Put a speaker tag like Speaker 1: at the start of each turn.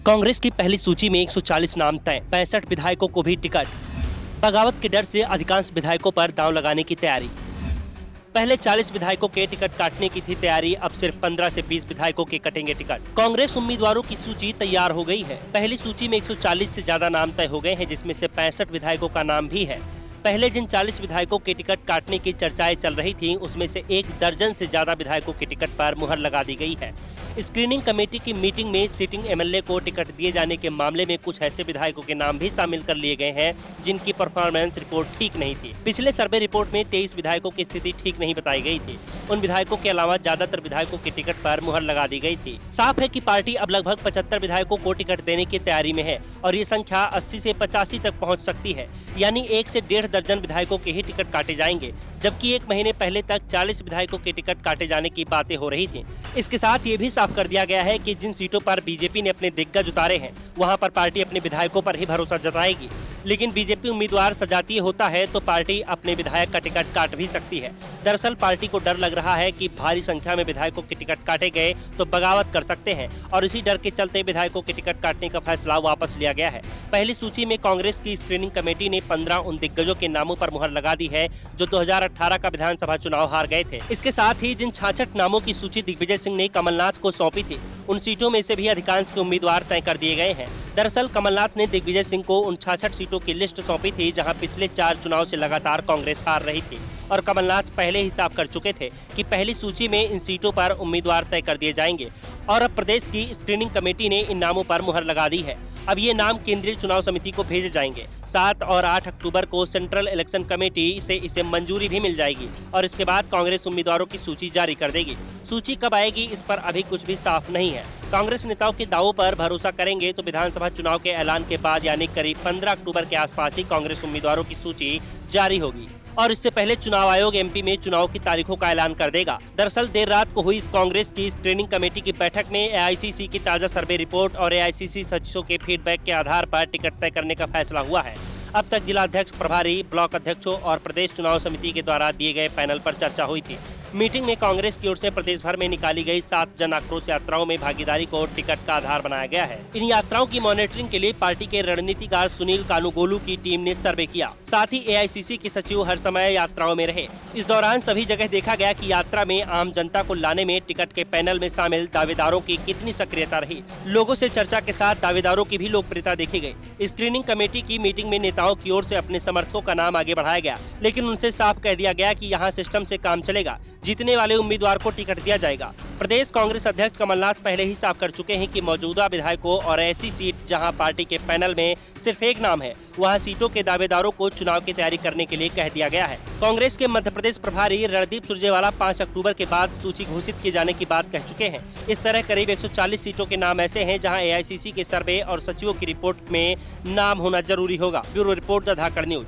Speaker 1: कांग्रेस की पहली सूची में 140 नाम तय, 65 विधायकों को भी टिकट। बगावत के डर से अधिकांश विधायकों पर दांव लगाने की तैयारी। पहले 40 विधायकों के टिकट काटने की थी तैयारी, अब सिर्फ 15 से 20 विधायकों के कटेंगे टिकट। कांग्रेस उम्मीदवारों की सूची तैयार हो गई है। पहली सूची में 140 से ज्यादा नाम तय हो गए हैं, जिसमें से 65 विधायकों का नाम भी है। पहले जिन 40 विधायकों के टिकट काटने की चर्चाएं चल रही थीं, उसमें से 1 दर्जन से ज्यादा विधायकों के टिकट पर मुहर लगा दी गई है। स्क्रीनिंग कमेटी की मीटिंग में सिटिंग एमएलए को टिकट दिए जाने के मामले में कुछ ऐसे विधायकों के नाम भी शामिल कर लिए गए हैं जिनकी परफॉर्मेंस रिपोर्ट ठीक नहीं थी। पिछले सर्वे रिपोर्ट में 23 विधायकों की स्थिति ठीक नहीं बताई गई थी। उन विधायकों के अलावा ज्यादातर विधायकों के टिकट पर मुहर लगा दी गई थी। साफ है कि पार्टी अब लगभग 75 विधायकों को टिकट देने की तैयारी में है और ये संख्या 80 से 85 तक पहुँच सकती है, यानी 1 से 1.5 दर्जन विधायकों के ही टिकट काटे जाएंगे, जबकि 1 महीने पहले तक 40 विधायकों के टिकट काटे जाने की बातें हो रही थी। इसके साथ ये भी साफ कर दिया गया है कि जिन सीटों पर बीजेपी ने अपने दिग्गज उतारे हैं, वहां पर पार्टी अपने विधायकों पर ही भरोसा जताएगी। लेकिन बीजेपी उम्मीदवार सजातीय होता है तो पार्टी अपने विधायक का टिकट काट भी सकती है। दरअसल पार्टी को डर लग रहा है कि भारी संख्या में विधायकों के टिकट काटे गए तो बगावत कर सकते हैं और इसी डर के चलते विधायकों के टिकट काटने का फैसला वापस लिया गया है। पहली सूची में कांग्रेस की स्क्रीनिंग कमेटी ने 15 उन दिग्गजों के नामों पर मुहर लगा दी है जो 2018 का विधानसभा चुनाव हार गए थे। इसके साथ ही जिन 66 नामों की सूची दिग्विजय सिंह ने कमलनाथ को सौंपी थी, उन सीटों में से भी अधिकांश के उम्मीदवार तय कर दिए गए हैं। दरअसल कमलनाथ ने दिग्विजय सिंह को उन 66 सीटों की लिस्ट सौंपी थी जहां पिछले 4 चुनाव से लगातार कांग्रेस हार रही थी और कमलनाथ पहले ही साफ कर चुके थे कि पहली सूची में इन सीटों पर उम्मीदवार तय कर दिए जाएंगे और अब प्रदेश की स्क्रीनिंग कमेटी ने इन नामों पर मुहर लगा दी है। अब ये नाम केंद्रीय चुनाव समिति को भेजे जाएंगे। 7 और 8 अक्टूबर को सेंट्रल इलेक्शन कमेटी से इसे मंजूरी भी मिल जाएगी और इसके बाद कांग्रेस उम्मीदवारों की सूची जारी कर देगी। सूची कब आएगी इस पर अभी कुछ भी साफ नहीं है। कांग्रेस नेताओं के दावों पर भरोसा करेंगे तो विधानसभा चुनाव के ऐलान के बाद यानी करीब 15 अक्टूबर के आसपास ही कांग्रेस उम्मीदवारों की सूची जारी होगी और इससे पहले चुनाव आयोग एमपी में चुनाव की तारीखों का ऐलान कर देगा। दरअसल देर रात को हुई कांग्रेस की स्क्रीनिंग कमेटी की बैठक में एआईसीसी की ताजा सर्वे रिपोर्ट और एआईसीसी सचिवों के फीडबैक के आधार पर टिकट तय करने का फैसला हुआ है। अब तक जिलाध्यक्ष, प्रभारी, ब्लॉक अध्यक्षों और प्रदेश चुनाव समिति के द्वारा दिए गए पैनल पर चर्चा हुई थी। मीटिंग में कांग्रेस की ओर से प्रदेश भर में निकाली गई 7 जन आक्रोश यात्राओं में भागीदारी को टिकट का आधार बनाया गया है। इन यात्राओं की मॉनिटरिंग के लिए पार्टी के रणनीतिकार सुनील कानूगोलू की टीम ने सर्वे किया। साथ ही एआईसीसी के सचिव हर समय यात्राओं में रहे। इस दौरान सभी जगह देखा गया कि यात्रा में आम जनता को लाने में टिकट के पैनल में शामिल दावेदारों की कितनी सक्रियता रही। लोगों से चर्चा के साथ दावेदारों की भी लोकप्रियता देखी गई। स्क्रीनिंग कमेटी की मीटिंग में नेताओं की ओर से अपने समर्थकों का नाम आगे बढ़ाया गया, लेकिन उनसे साफ कह दिया गया कि यहाँ सिस्टम से काम चलेगा, जीतने वाले उम्मीदवार को टिकट दिया जाएगा। प्रदेश कांग्रेस अध्यक्ष कमलनाथ पहले ही साफ कर चुके हैं कि मौजूदा विधायकों और ऐसी सीट जहां पार्टी के पैनल में सिर्फ एक नाम है, वहां सीटों के दावेदारों को चुनाव की तैयारी करने के लिए कह दिया गया है। कांग्रेस के मध्य प्रदेश प्रभारी रणदीप सुरजेवाला 5 अक्टूबर के बाद सूची घोषित किए जाने की बात कह चुके हैं। इस तरह करीब 140 सीटों के नाम ऐसे हैं जहां एआईसीसी के सर्वे और सचिवों की रिपोर्ट में नाम होना जरूरी होगा। Bureau report, the Dhakad news.